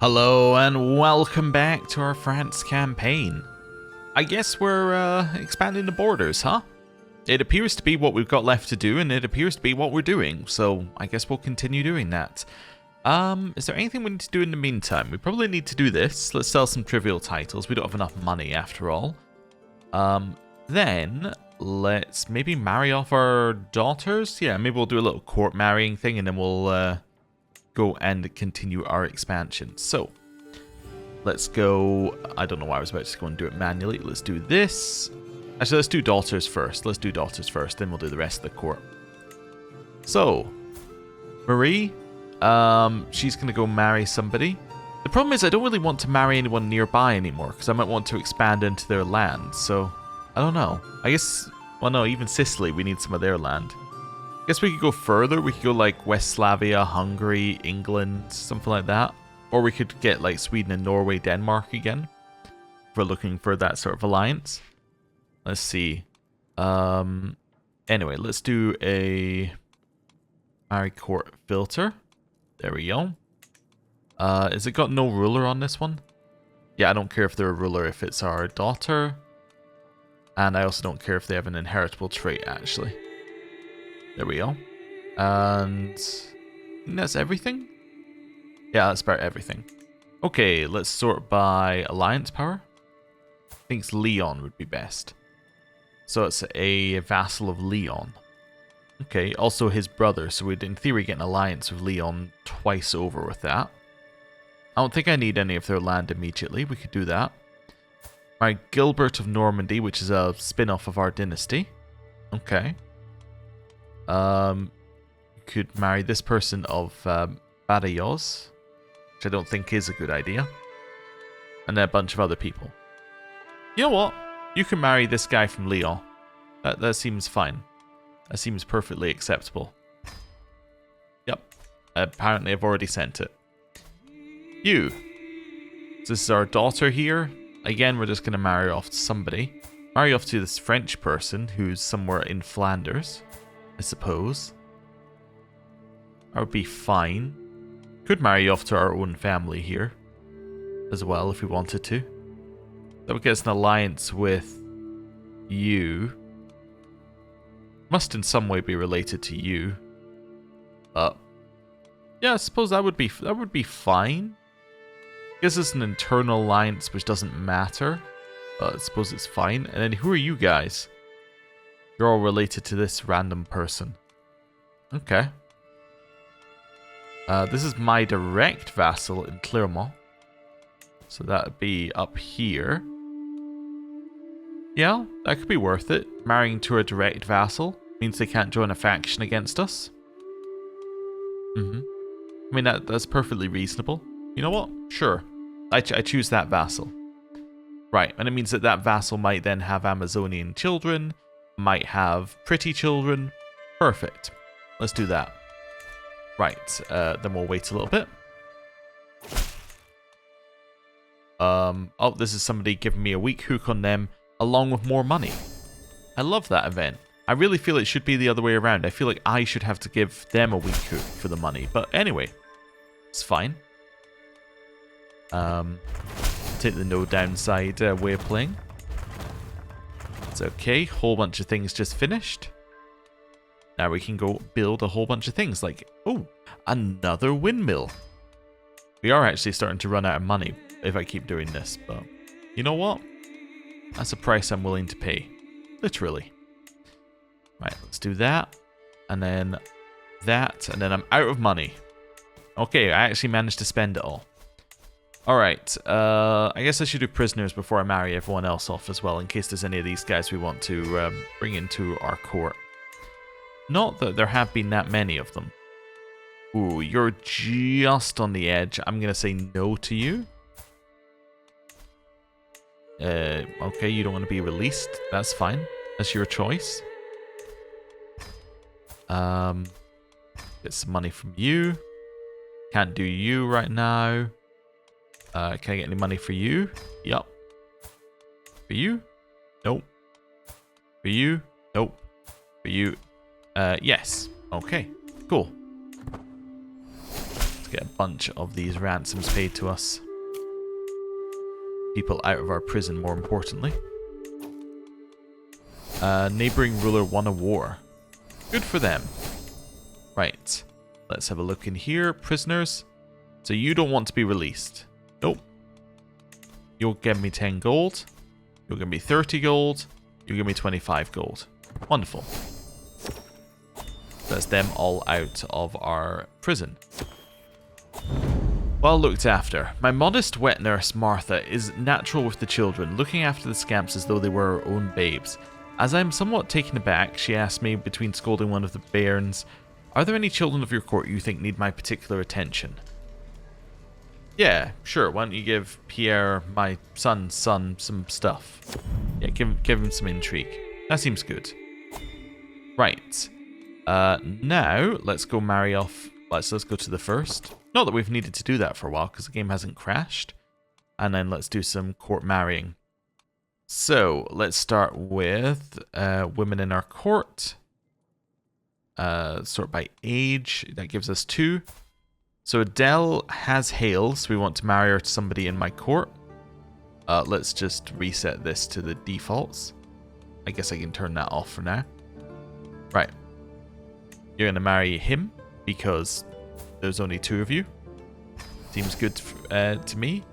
Hello and welcome back to our France campaign. I guess we're expanding the borders, huh? It appears to be what we've got left to do, and it appears to be what we're doing, so I guess we'll continue doing that. Is there anything we need to do in the meantime? We probably need to do this. Let's sell some trivial titles. We don't have enough money after all. Then let's maybe marry off our daughters. Yeah, maybe we'll do a little court marrying thing, and then we'll go and continue our expansion. So let's go. I don't know why I was about to go and do it manually. Let's do this. Actually, let's do daughters first. Let's do daughters first, then we'll do the rest of the court. So Marie, she's gonna go marry somebody. The problem is I don't really want to marry anyone nearby anymore, because I might want to expand into their land. So I don't know. I guess, well, no, even Sicily, we need some of their land. Guess we could go further. We could go like Westphalia, Hungary, England, something like that. Or we could get like Sweden and Norway, Denmark again. If we're looking for that sort of alliance. Let's see. Anyway, let's do a marry court filter. There we go. Is it got no ruler on this one? Yeah, I don't care if they're a ruler if it's our daughter. And I also don't care if they have an inheritable trait, actually. There we go. And I think that's everything? Yeah, that's about everything. Okay, let's sort by alliance power. I think Leon would be best. So it's a vassal of Leon. Okay, also his brother, so we'd in theory get an alliance with Leon twice over with that. I don't think I need any of their land immediately. We could do that. My Gilbert of Normandy, which is a spin-off of our dynasty. Okay. Could marry this person of Badajoz, which I don't think is a good idea. And then a bunch of other people. You know what? You can marry this guy from Lyon. That seems fine. That seems perfectly acceptable. Yep. Apparently I've already sent it. You. So this is our daughter here. Again, we're just going to marry off to somebody. Marry off to this French person who's somewhere in Flanders, I suppose. That would be fine. Could marry off to our own family here as well if we wanted to. That would get us an alliance with you. Must in some way be related to you. Yeah, I suppose that would be fine. Gives us an internal alliance which doesn't matter. But I suppose it's fine. And then who are you guys? You're all related to this random person. Okay. This is my direct vassal in Clermont. So that would be up here. Yeah, that could be worth it. Marrying to a direct vassal means they can't join a faction against us. I mean, that's perfectly reasonable. You know what? Sure. I choose that vassal. Right, and it means that that vassal might then have Amazonian children, might have pretty children. Perfect. Let's do that. Right, then we'll wait a little bit. Oh, this is somebody giving me a weak hook on them, along with more money. I love that event. I really feel it should be the other way around. I feel like I should have to give them a weak hook for the money. But anyway, it's fine. Take the no downside way of playing. It's okay. Whole bunch of things just finished. Now we can go build a whole bunch of things like, oh, another windmill. We are actually starting to run out of money if I keep doing this, but you know what? That's a price I'm willing to pay. Literally. Right, let's do that. And then that. And then I'm out of money. Okay, I actually managed to spend it all. Alright, I guess I should do prisoners before I marry everyone else off as well, in case there's any of these guys we want to bring into our court. Not that there have been that many of them. Ooh, you're just on the edge. I'm going to say no to you. Okay, you don't want to be released. That's fine. That's your choice. Get some money from you. Can't do you right now. Can I get any money for you? Yup. For you? Nope. For you? Nope. For you? Yes. Okay. Cool. Let's get a bunch of these ransoms paid to us. People out of our prison, more importantly. Neighboring ruler won a war. Good for them. Right. Let's have a look in here. Prisoners. So you don't want to be released. Nope. You'll give me 10 gold. You'll give me 30 gold. You'll give me 25 gold. Wonderful. That's them all out of our prison. Well looked after. My modest wet nurse, Martha, is natural with the children, looking after the scamps as though they were her own babes. As I am somewhat taken aback, she asked me, between scolding one of the bairns, "Are there any children of your court you think need my particular attention?" Yeah, sure. Why don't you give Pierre, my son's son, some stuff? Yeah, give him some intrigue. That seems good. Right. Now, let's go marry off. Let's go to the first. Not that we've needed to do that for a while, because the game hasn't crashed. And then let's do some court marrying. So, let's start with women in our court. Sort by age. That gives us 2. So Adele has Hale, so we want to marry her to somebody in my court. Let's just reset this to the defaults. I guess I can turn that off for now. Right. You're going to marry him, because there's only 2 of you. Seems good to me.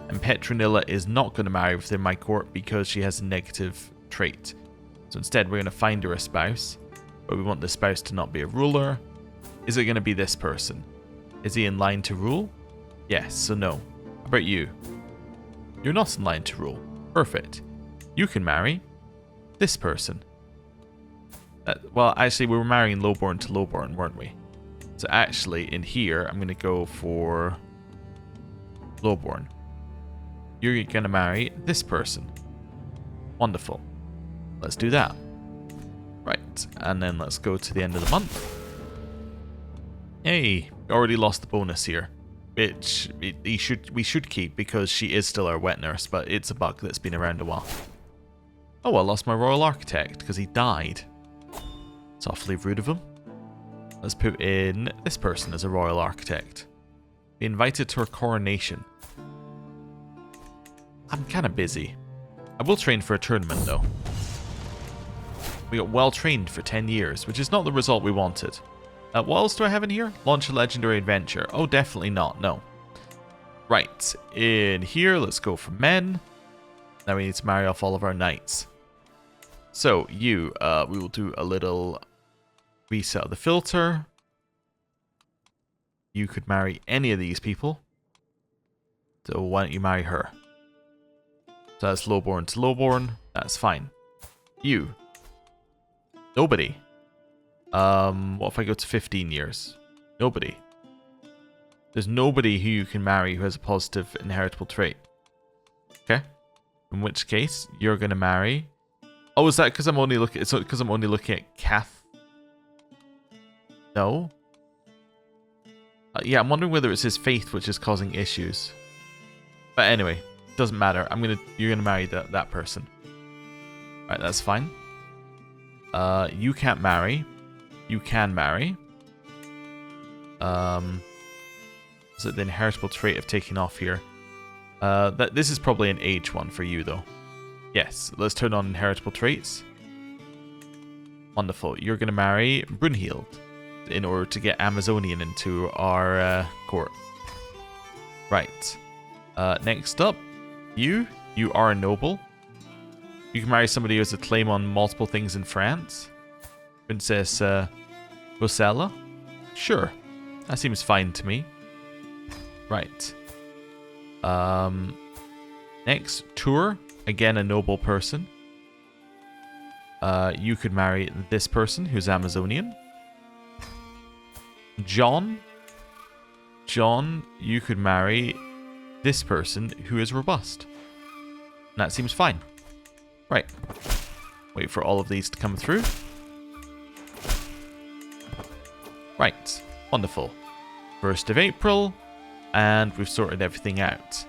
And Petronilla is not going to marry within my court because she has a negative trait. So instead we're going to find her a spouse. But we want the spouse to not be a ruler. Is it going to be this person? Is he in line to rule? Yes, so no. How about you? You're not in line to rule. Perfect. You can marry this person. Well, actually, we were marrying lowborn to lowborn, weren't we? So actually, in here, I'm going to go for lowborn. You're going to marry this person. Wonderful. Let's do that. Right, and then let's go to the end of the month. Hey, already lost the bonus here, which we should keep because she is still our wet nurse, but it's a bug that's been around a while. Oh, I lost my royal architect because he died. It's awfully rude of him. Let's put in this person as a royal architect. Be invited to her coronation. I'm kind of busy. I will train for a tournament though. We got well trained for 10 years, which is not the result we wanted. What else do I have in here? Launch a legendary adventure. Oh, definitely not. No. Right. In here, let's go for men. Now we need to marry off all of our knights. So, you, we will do a little reset of the filter. You could marry any of these people. So why don't you marry her? So that's lowborn to lowborn. That's fine. You. Nobody. What if I go to 15 years? Nobody. There's nobody who you can marry who has a positive inheritable trait. Okay. In which case, you're going to marry... Oh, is that because I'm only looking... It's because I'm only looking at Kath? No. Yeah, I'm wondering whether it's his faith which is causing issues. But anyway, doesn't matter. You're gonna marry that person. Right, that's fine. You can't marry. You can marry. Is it the inheritable trait of taking off here? This is probably an age one for you though. Yes, let's turn on inheritable traits. Wonderful. You're gonna marry Brunhild in order to get Amazonian into our court. Right. Next up, you are a noble. You can marry somebody who has a claim on multiple things in France. Princess Rosella? Sure. That seems fine to me. Right. Next, Tour. Again, a noble person. You could marry this person who's Amazonian. John, you could marry this person who is robust. And that seems fine. Right. Wait for all of these to come through. Right. Wonderful. 1st of April. And we've sorted everything out.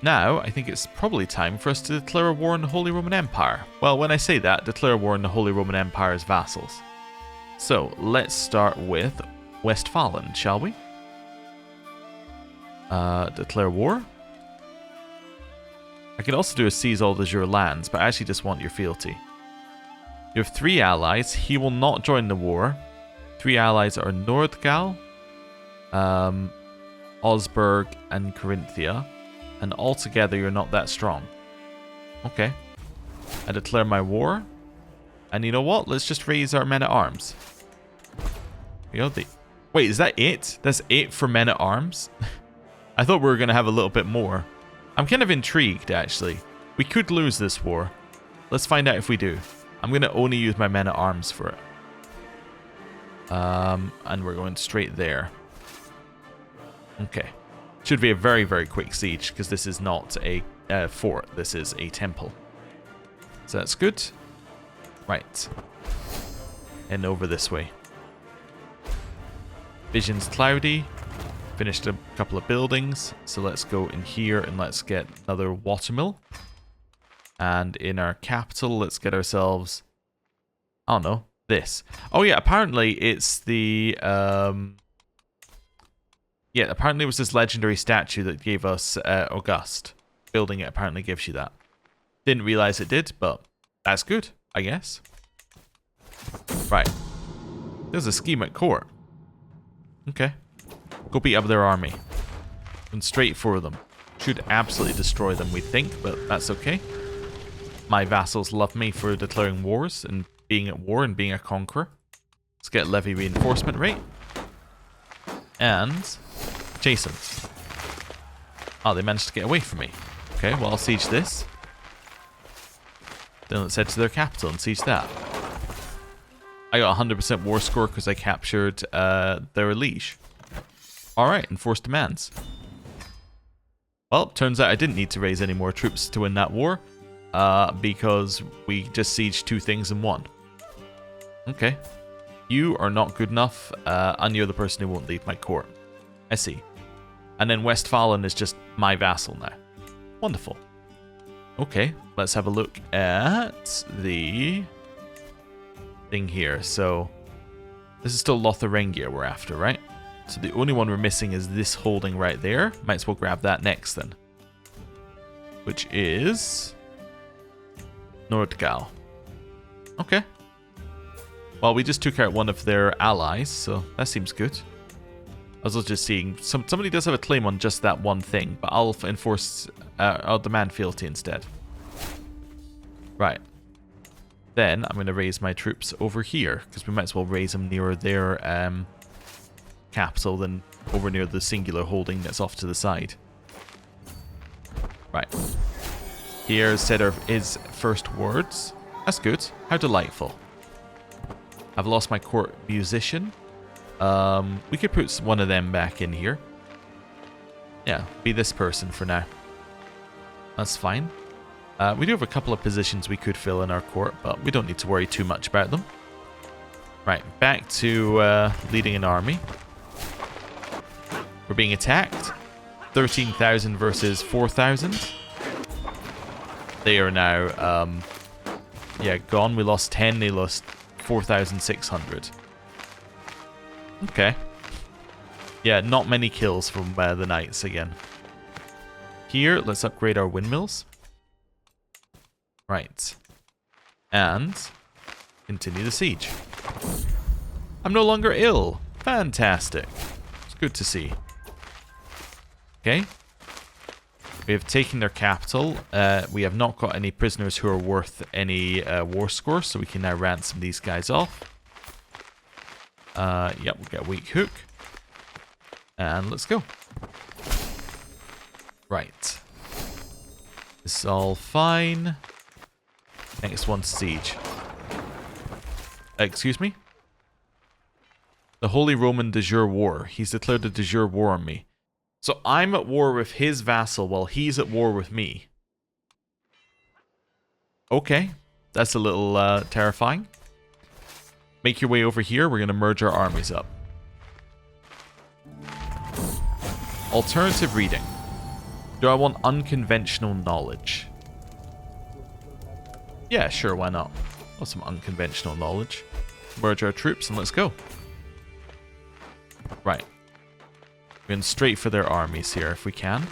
Now, I think it's probably time for us to declare a war on the Holy Roman Empire. Well, when I say that, declare a war on the Holy Roman Empire's vassals. So, let's start with Westphalen, shall we? Declare war. I could also do a seize all your lands, but I actually just want your fealty. You have 3 allies. He will not join the war. 3 allies are Nordgal, Osburg, and Carinthia. And altogether, you're not that strong. Okay. I declare my war. And you know what? Let's just raise our men-at-arms. You know, wait, is that it? That's it for men-at-arms? I thought we were going to have a little bit more. I'm kind of intrigued, actually. We could lose this war. Let's find out if we do. I'm going to only use my men-at-arms for it. And we're going straight there. Okay. Should be a very, very quick siege, because this is not a fort. This is a temple. So that's good. Right. And over this way. Vision's cloudy. Finished a couple of buildings. So let's go in here and let's get another watermill. And in our capital, let's get ourselves, I don't know, this. Oh yeah, apparently it's the, yeah, apparently it was this legendary statue that gave us August. Building it apparently gives you that. Didn't realize it did, but that's good, I guess. Right. There's a scheme at court. Okay. Go beat up their army. And straight for them. Should absolutely destroy them, we think, but that's okay. My vassals love me for declaring wars and being at war and being a conqueror. Let's get levy reinforcement rate. And Jason. Oh, they managed to get away from me. Okay, well, I'll siege this. Then let's head to their capital and siege that. I got 100% war score because I captured their liege. Alright, enforced demands. Well, turns out I didn't need to raise any more troops to win that war. Because we just sieged 2 things in 1. Okay. You are not good enough, and you're the person who won't leave my court. I see. And then Westphalen is just my vassal now. Wonderful. Okay, let's have a look at the thing here. So, this is still Lotharingia we're after, right? So the only one we're missing is this holding right there. Might as well grab that next then. Which is Nordgal. Okay. Well, we just took out one of their allies, so that seems good. I was just seeing somebody does have a claim on just that one thing, but I'll enforce. I'll demand fealty instead. Right. Then I'm going to raise my troops over here because we might as well raise them nearer their capital than over near the singular holding that's off to the side. Right. Here said his first words. That's good. How delightful. I've lost my court musician. We could put one of them back in here. Yeah, be this person for now. That's fine. We do have a couple of positions we could fill in our court, but we don't need to worry too much about them. Right, back to leading an army. We're being attacked. 13,000 versus 4,000. They are now, yeah, gone. We lost 10. They lost 4,600. Okay. Yeah, not many kills from the knights again. Here, let's upgrade our windmills. Right. And continue the siege. I'm no longer ill. Fantastic. It's good to see. Okay. We have taken their capital. We have not got any prisoners who are worth any war score, so we can now ransom these guys off. Yep, we'll get a weak hook. And let's go. Right. This is all fine. Next one, siege. Excuse me? The Holy Roman de jure war. He's declared a de jure war on me. So I'm at war with his vassal while he's at war with me. Okay. That's a little terrifying. Make your way over here. We're going to merge our armies up. Alternative reading. Do I want unconventional knowledge? Yeah, sure, why not? Want some unconventional knowledge. Merge our troops and let's go. Right. We're going straight for their armies here if we can.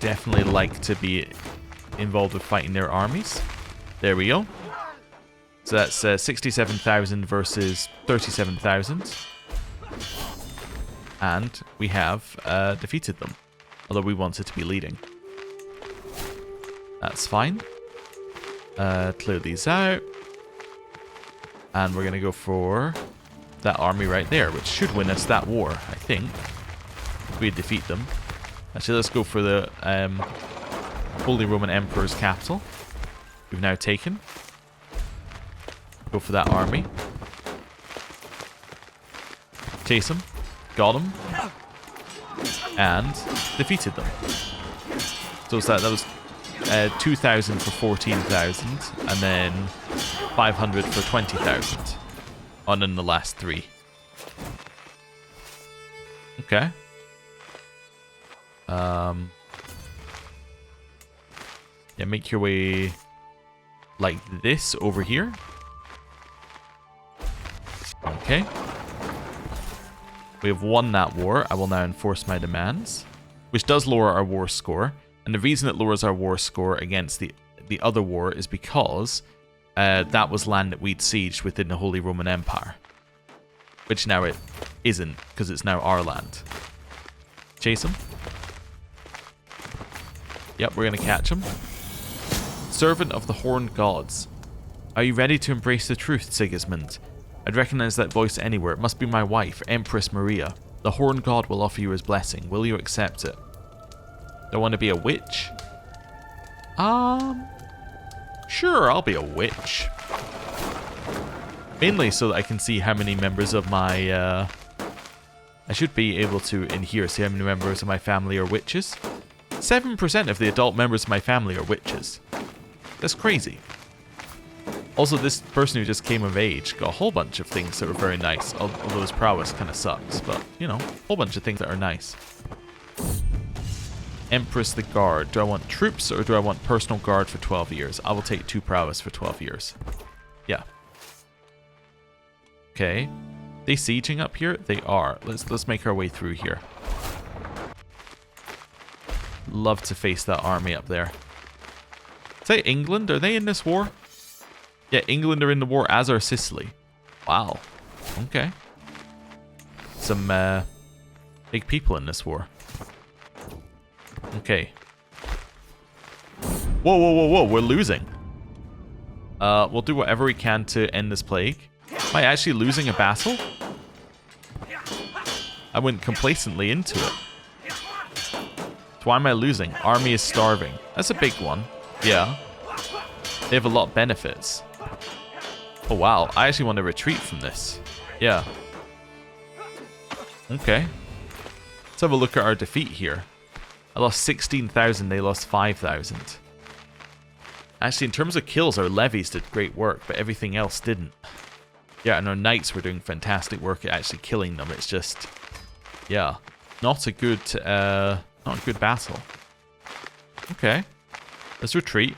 Definitely like to be involved with fighting their armies. There we go. So that's 67,000 versus 37,000. And we have defeated them. Although we wanted to be leading. That's fine. Clear these out. And we're going to go for that army right there, which should win us that war, I think. If we defeat them. Actually, let's go for the Holy Roman Emperor's capital. We've now taken. Go for that army. Chase them. Got them. And defeated them. So that was 2,000 for 14,000. And then 500 for 20,000. On in the last three. Okay. Yeah, make your way like this over here. Okay. We have won that war. I will now enforce my demands, which does lower our war score. And the reason it lowers our war score against the other war is because that was land that we'd sieged within the Holy Roman Empire, which now it isn't because it's now our land. Chase him. Yep, we're going to catch him. Servant of the Horned Gods. Are you ready to embrace the truth, Sigismund? I'd recognize that voice anywhere. It must be my wife, Empress Maria. The Horned God will offer you his blessing. Will you accept it? Do I want to be a witch? Sure, I'll be a witch. Mainly so that I can see how many members of my, I should be able to, in here, see how many members of my family are witches. 7% of the adult members of my family are witches. That's crazy. Also, this person who just came of age got a whole bunch of things that were very nice, although his prowess kind of sucks, but, you know, a whole bunch of things that are nice. Empress the Guard. Do I want troops or do I want personal guard for 12 years? I will take 2 prowess for 12 years. Yeah. Okay. They sieging up here? They are. Let's make our way through here. Love to face that army up there. Is that England? Are they in this war? Yeah, England are in the war, as are Sicily. Wow. Okay. Some big people in this war. Okay. Whoa, whoa, whoa, whoa. We're losing. We'll do whatever we can to end this plague. Am I actually losing a battle? I went complacently into it. So why am I losing? Army is starving. That's a big one. Yeah. They have a lot of benefits. Oh, wow. I actually want to retreat from this. Yeah. Okay. Let's have a look at our defeat here. I lost 16,000. They lost 5,000. Actually, in terms of kills, our levies did great work, but everything else didn't. Yeah, and our knights were doing fantastic work at actually killing them. It's just, yeah, not a good battle. Okay. Let's retreat.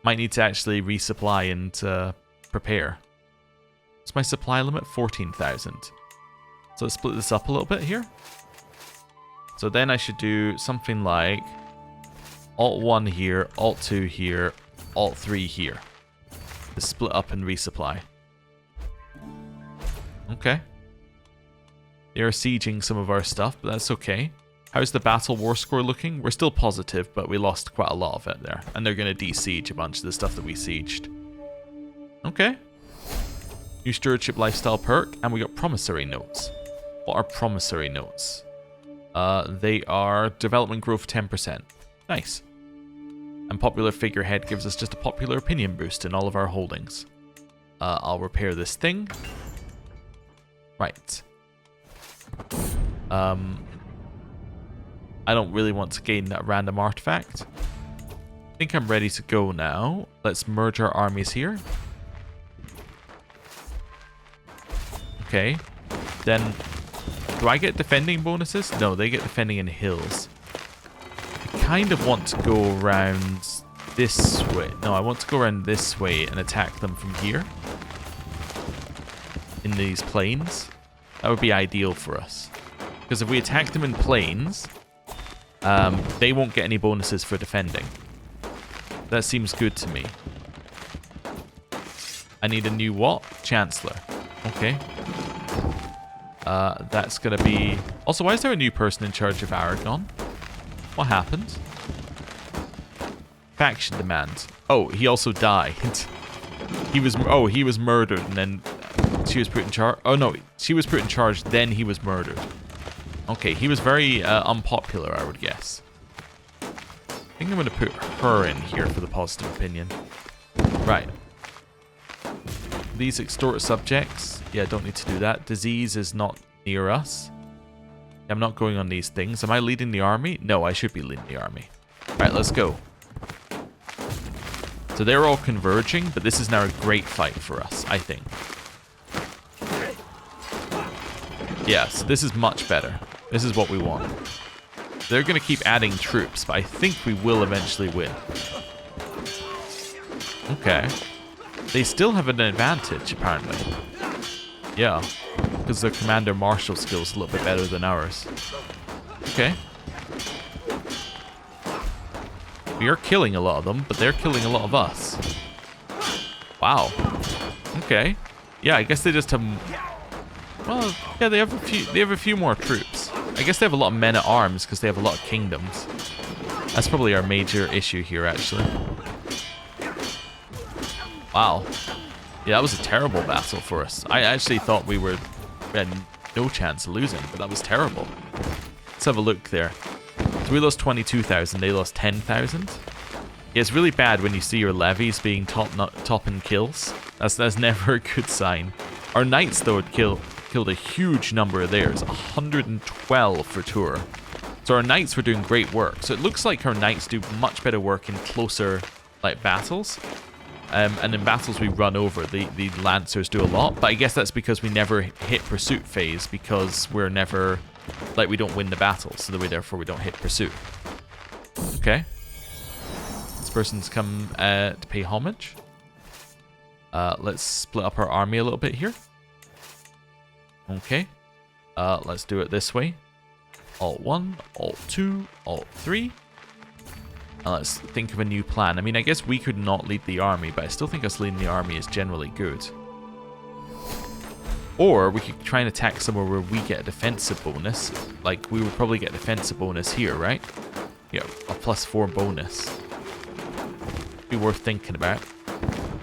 Might need to actually resupply and prepare. What's my supply limit? 14,000. So let's split this up a little bit here. So then I should do something like Alt 1 here, Alt 2 here, Alt 3 here. To split up and resupply. Okay. They are sieging some of our stuff, but that's okay. How's the battle war score looking? We're still positive, but we lost quite a lot of it there. And they're going to de-siege a bunch of the stuff that we sieged. Okay. New stewardship lifestyle perk, and we got promissory notes. What are promissory notes? They are development growth 10%. Nice. And popular figurehead gives us just a popular opinion boost in all of our holdings. I'll repair this thing. Right. I don't really want to gain that random artifact. I think I'm ready to go now. Let's merge our armies here. Okay. Then, do I get defending bonuses? No, they get defending in hills. I kind of want to go around this way. No, I want to go around this way and attack them from here. In these plains. That would be ideal for us. Because if we attack them in plains, they won't get any bonuses for defending. That seems good to me. I need a new what? Chancellor. Okay. That's going to be... Also, why is there a new person in charge of Aragon? What happened? Faction demand. Oh, he also died. He was murdered and then she was put in charge. Oh no, she was put in charge, then he was murdered. Okay, he was very unpopular, I would guess. I think I'm going to put her in here for the positive opinion. Right. These extort subjects. Yeah, don't need to do that. Disease is not near us. I'm not going on these things. Am I leading the army? No, I should be leading the army. Alright, let's go. So they're all converging, but this is now a great fight for us, I think. Yeah, so this is much better. This is what we want. They're going to keep adding troops, but I think we will eventually win. Okay. They still have an advantage, apparently. Yeah, because their commander martial skill is a little bit better than ours. Okay. We are killing a lot of them, but they're killing a lot of us. Wow. Okay. Yeah, I guess they just have... Well, yeah, they have a few more troops. I guess they have a lot of men at arms because they have a lot of kingdoms. That's probably our major issue here, actually. Wow. Yeah, that was a terrible battle for us. I actually thought we had no chance of losing, but that was terrible. Let's have a look there. So we lost 22,000, they lost 10,000. Yeah, it's really bad when you see your levies being top in kills. That's never a good sign. Our knights, though, had killed a huge number of theirs. 112 for tour. So our knights were doing great work. So it looks like our knights do much better work in closer battles. And in battles we run over, the lancers do a lot. But I guess that's because we never hit pursuit phase, because we're never... we don't win the battle, so therefore we don't hit pursuit. Okay. This person's come to pay homage. Let's split up our army a little bit here. Okay. Let's do it this way. Alt 1, Alt 2, Alt 3. Let's think of a new plan. I mean, I guess we could not lead the army, but I still think us leading the army is generally good. Or we could try and attack somewhere where we get a defensive bonus. Like, we would probably get a defensive bonus here, right? Yeah, a +4 bonus. Be worth thinking about.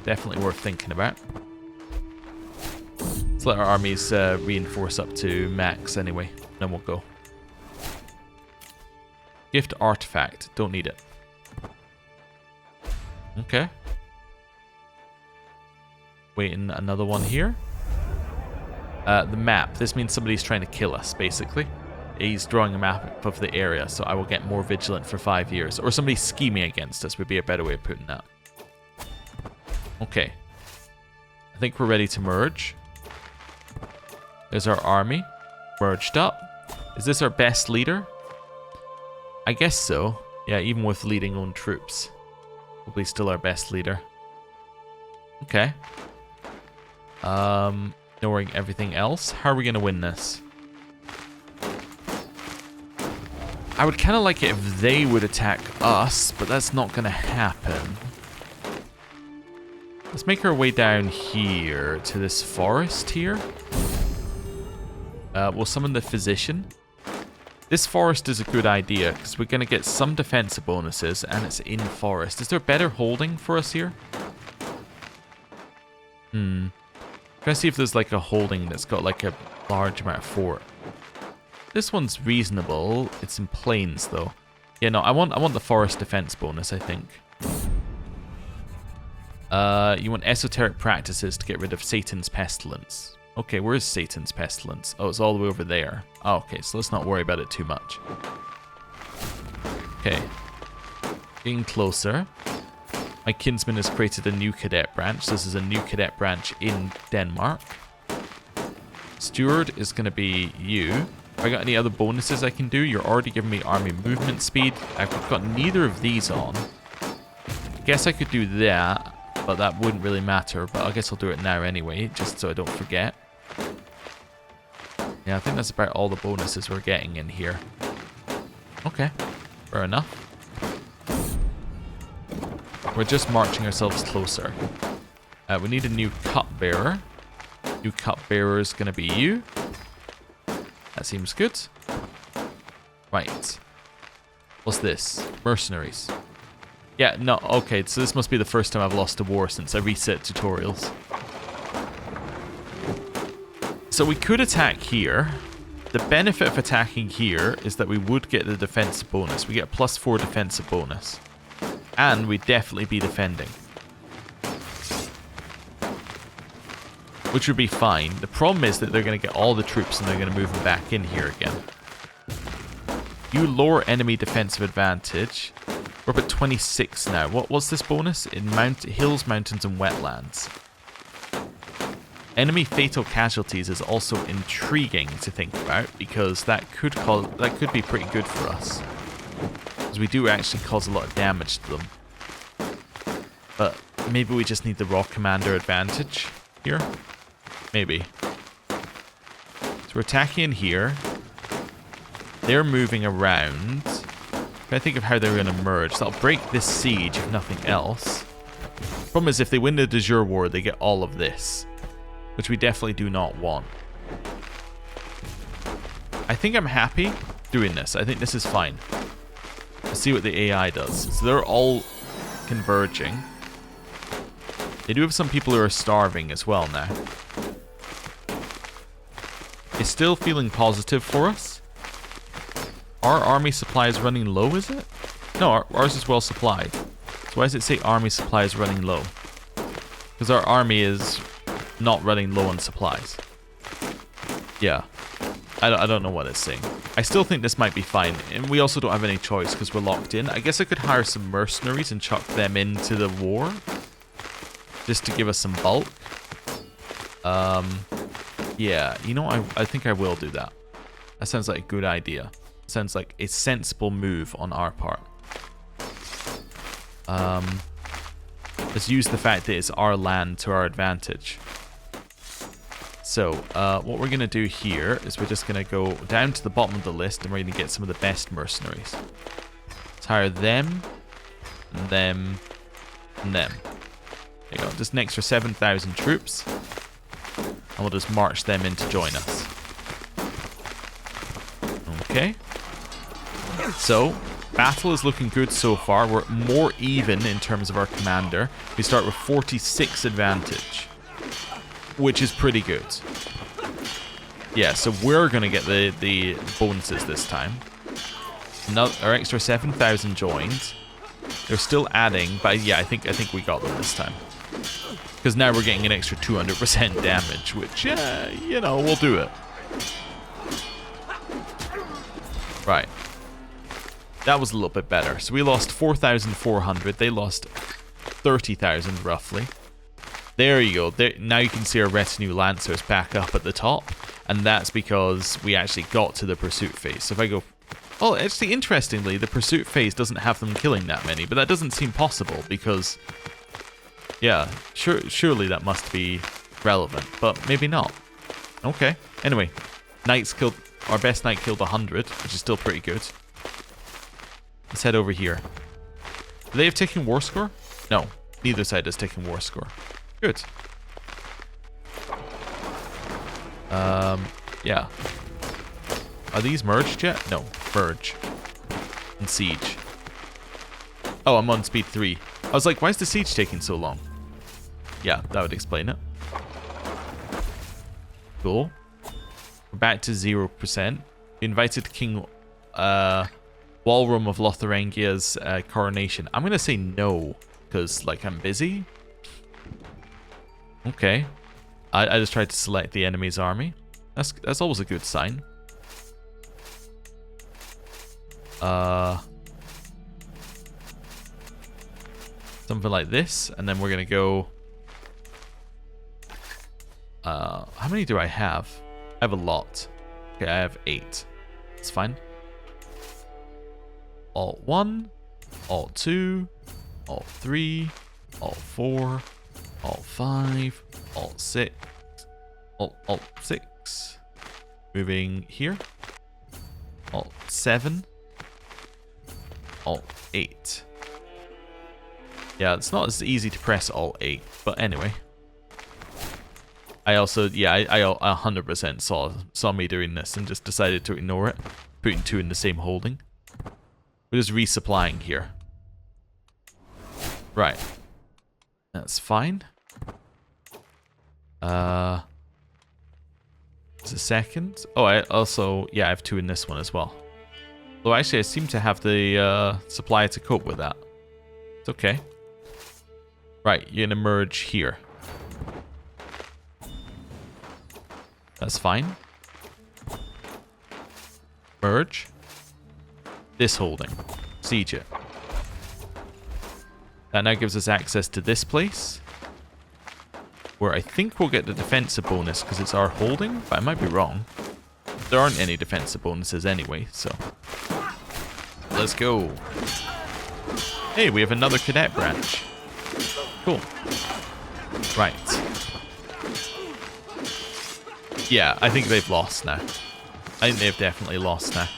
Definitely worth thinking about. Let's let our armies reinforce up to max anyway. Then we'll go. Gift artifact. Don't need it. Okay. Waiting another one here. The map. This means somebody's trying to kill us, basically. He's drawing a map of the area, so I will get more vigilant for 5 years. Or somebody's scheming against us would be a better way of putting that. Okay. I think we're ready to merge. There's our army. Merged up. Is this our best leader? I guess so. Yeah, even with leading own troops. Probably still our best leader. Okay. Ignoring everything else. How are we going to win this? I would kind of like it if they would attack us, but that's not going to happen. Let's make our way down here to this forest here. We'll summon the physician. This forest is a good idea because we're going to get some defensive bonuses and it's in forest. Is there better holding for us here? Trying to see if there's like a holding that's got like a large amount of fort. This one's reasonable. It's in plains though. Yeah, no, I want the forest defense bonus, I think. You want esoteric practices to get rid of Satan's pestilence. Okay, where is Satan's pestilence? Oh, it's all the way over there. Oh, okay, so let's not worry about it too much. Okay. Getting closer. My kinsman has created a new cadet branch. This is a new cadet branch in Denmark. Steward is going to be you. Have I got any other bonuses I can do? You're already giving me army movement speed. I've got neither of these on. I guess I could do that, but that wouldn't really matter. But I guess I'll do it now anyway, just so I don't forget. Yeah, I think that's about all the bonuses we're getting in here. Okay, fair enough. We're just marching ourselves closer. We need a new cupbearer. New cupbearer is going to be you. That seems good. Right. What's this? Mercenaries. Yeah, no, okay, so this must be the first time I've lost a war since I reset tutorials. So we could attack here. The benefit of attacking here is that we would get the defensive bonus. We get a +4 defensive bonus. And we'd definitely be defending. Which would be fine. The problem is that they're going to get all the troops and they're going to move them back in here again. You lower enemy defensive advantage. We're up at 26 now. What's this bonus? In hills, mountains, and wetlands. Enemy fatal casualties is also intriguing to think about because that could be pretty good for us. Because we do actually cause a lot of damage to them. But maybe we just need the raw commander advantage here. Maybe. So we're attacking in here. They're moving around. If I think of how they're going to merge, that'll break this siege if nothing else. Problem is if they win the de jure war, they get all of this. Which we definitely do not want. I think I'm happy doing this. I think this is fine. Let's see what the AI does. So they're all converging. They do have some people who are starving as well now. It's still feeling positive for us. Our army supply is running low, is it? No, ours is well supplied. So why does it say army supply is running low? Because our army is not running low on supplies. Yeah. I don't know what it's saying. I still think this might be fine. And we also don't have any choice because we're locked in. I guess I could hire some mercenaries and chuck them into the war. Just to give us some bulk. Yeah, you know, I think I will do that. That sounds like a good idea. Sounds like a sensible move on our part. Let's use the fact that it's our land to our advantage. So, what we're going to do here is we're just going to go down to the bottom of the list and we're going to get some of the best mercenaries. Let's hire them, and them, and them. There you go, just an extra 7,000 troops. And we'll just march them in to join us. Okay. So, battle is looking good so far. We're more even in terms of our commander. We start with 46 advantage. Which is pretty good. Yeah, so we're going to get the bonuses this time. Now, our extra 7,000 joined. They're still adding, but yeah, I think we got them this time. Because now we're getting an extra 200% damage, which, you know, we'll do it. Right. That was a little bit better. So we lost 4,400. They lost 30,000 roughly. There you go. There, now you can see our retinue lancers back up at the top. And that's because we actually got to the pursuit phase. So if I go... Oh, actually, interestingly, the pursuit phase doesn't have them killing that many. But that doesn't seem possible because... Yeah, surely that must be relevant. But maybe not. Okay. Anyway, knights killed... Our best knight killed 100, which is still pretty good. Let's head over here. Do they have taken war score? No. Neither side has taken war score. Good. Yeah. Are these merged yet? No. Merge. And siege. Oh, I'm on speed 3. I was like, why is the siege taking so long? Yeah, that would explain it. Cool. We're back to 0%. We invited King Walram of Lotharingia's coronation. I'm going to say no, because, like, I'm busy. Okay. I just tried to select the enemy's army. That's always a good sign. Something like this, and then we're gonna go. How many do I have? I have a lot. Okay, I have 8. That's fine. Alt 1, Alt 2, Alt 3, Alt 4, Alt 5, Alt 6, Alt 6. Moving here. Alt 7. Alt 8. Yeah, it's not as easy to press Alt 8, but anyway. I also, yeah, I 100% saw me doing this and just decided to ignore it. Putting 2 in the same holding. We're just resupplying here. Right. That's fine. It's a second. Oh, I also, yeah, I have 2 in this one as well. Though actually, I seem to have the supply to cope with that. It's okay. Right, you're gonna merge here. That's fine. Merge. This holding. Siege it. That now gives us access to this place. Where I think we'll get the defensive bonus because it's our holding, but I might be wrong. There aren't any defensive bonuses anyway, so. Let's go. Hey, we have another cadet branch. Cool. Right. Yeah, I think they've lost now. I think they've definitely lost now.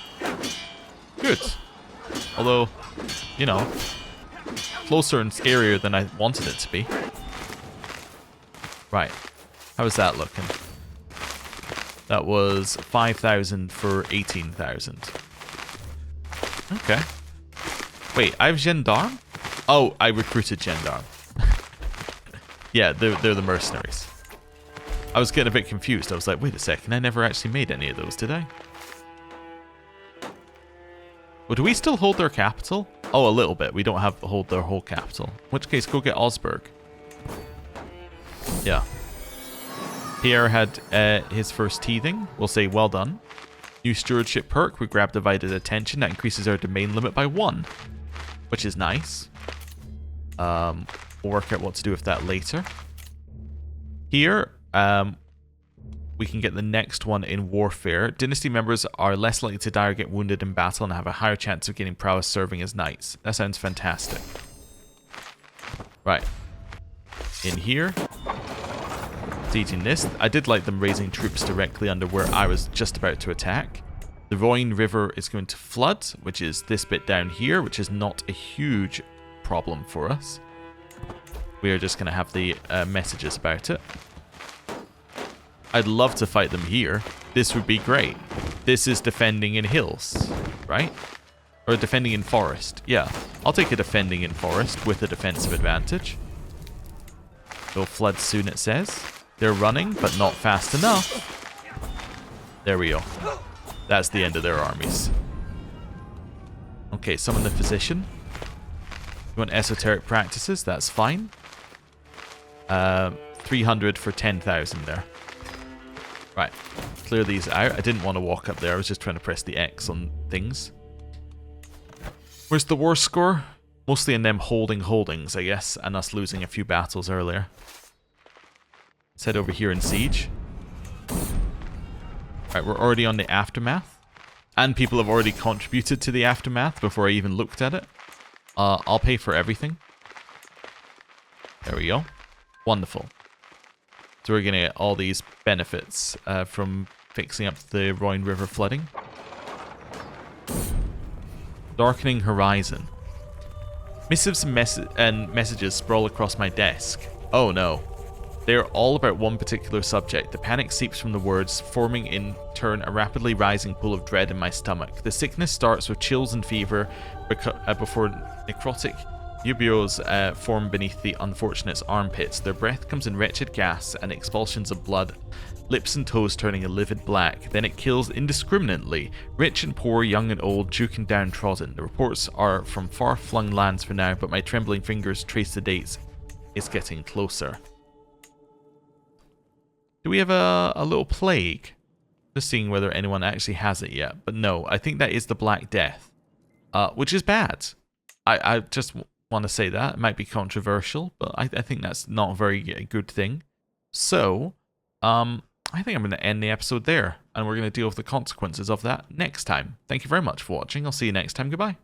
Good. Although, you know, closer and scarier than I wanted it to be. Right. How's that looking? That was 5,000 for 18,000. Okay. Wait, I have gendarme? Oh, I recruited gendarme. Yeah, they're the mercenaries. I was getting a bit confused. I was like, wait a second, I never actually made any of those, did I? Well, do we still hold their capital? Oh, a little bit. We don't hold their whole capital. In which case, go get Osberg. Yeah. Pierre had his first teething. We'll say, well done. New stewardship perk. We grab divided attention. That increases our domain limit by 1. Which is nice. We'll work out what to do with that later. Here, we can get the next one in warfare. Dynasty members are less likely to die or get wounded in battle and have a higher chance of getting prowess serving as knights. That sounds fantastic. Right. In here. Sieging this. I did like them raising troops directly under where I was just about to attack. The Rhine River is going to flood, which is this bit down here, which is not a huge problem for us. We are just going to have the messages about it. I'd love to fight them here. This would be great. This is defending in hills, right? Or defending in forest. Yeah, I'll take a defending in forest with a defensive advantage. They'll flood soon, it says. They're running, but not fast enough. There we go. That's the end of their armies. Okay, summon the physician. You want esoteric practices? That's fine. 300 for 10,000 there. Right, clear these out. I didn't want to walk up there. I was just trying to press the X on things. Where's the war score? Mostly in them holding holdings, I guess, and us losing a few battles earlier. Let's head over here and siege. Right, we're already on the aftermath. And people have already contributed to the aftermath before I even looked at it. I'll pay for everything. There we go. Wonderful. So we're going to get all these benefits from fixing up the Rhine River flooding. Darkening horizon. Missives and messages sprawl across my desk. Oh no. They are all about one particular subject. The panic seeps from the words, forming in turn a rapidly rising pool of dread in my stomach. The sickness starts with chills and fever before necrotic ubios form beneath the unfortunate's armpits. Their breath comes in wretched gas and expulsions of blood, lips and toes turning a livid black. Then it kills indiscriminately, rich and poor, young and old, duke and downtrodden. The reports are from far-flung lands for now, but my trembling fingers trace the dates. It's getting closer. Do we have a little plague? Just seeing whether anyone actually has it yet. But no, I think that is the Black Death. Which is bad. I just want to say that. It might be controversial, but I think that's not a very good thing. So, I think I'm going to end the episode there. And we're going to deal with the consequences of that next time. Thank you very much for watching. I'll see you next time. Goodbye.